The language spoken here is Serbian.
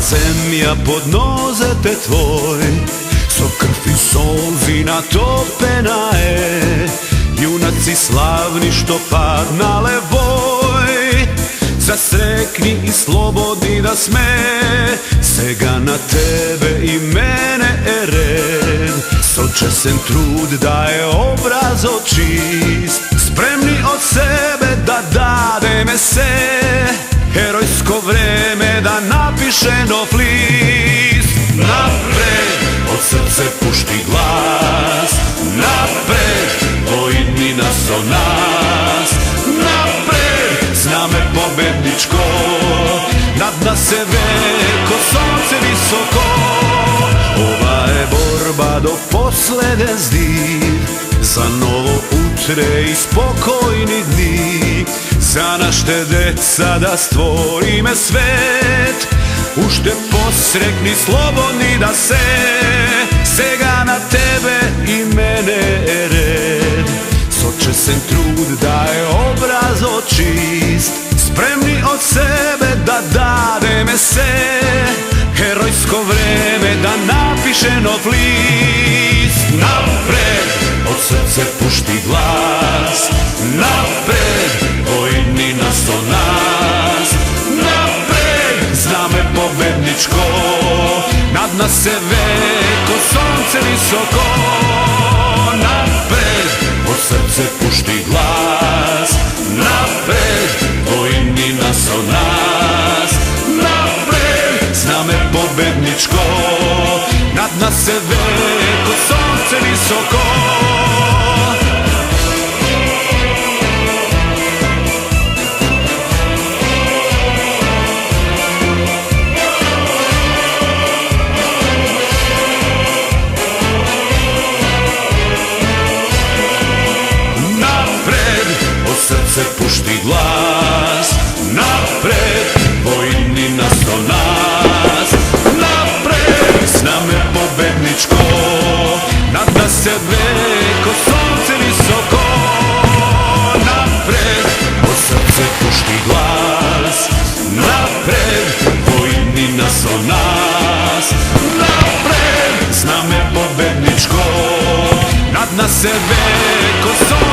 zemlja pod nozete tvoj, so krv i solzi natopena je. Junaci slavni što padnale boj, zasrekni i slobodni da sme, sega na tebe i mene je red. Sočesen trud daje obraz čist, spremni od sebe da dademe se, herojsko vreme da napiše nov list. Napred, od srce pušti glas, napred, vojnina so nas. Napred, zname pobedničko, nad nas se veko sonce visoko. Ova je borba do poslede zdih, za novo utre i spokojni dni, za našte deca da stvorime svet, ušte posrekni slobodni da se, sega na tebe i mene je red. Sočesen trud daje obraz čist, spremni od sebe da dademe se, herojsko vreme da napiše nov list. Napred, od srce pušti glas, napred, vojnina so nas. Napred, zname pobedničko, nad nas se veko sonce visoko. Napred, od srce pušti glas, napred, vojnina so nas. Napred, zname pobedničko, nad nas se veko sonce visoko. Srce pušti glas, napred, vojnina so nas. Napred, zname pobedničko, nad nas se veko sonce visoko. Napred, od srce pušti glas, napred, vojnina so nas. Napred, zname pobedničko, nad nas se veko sonce visoko.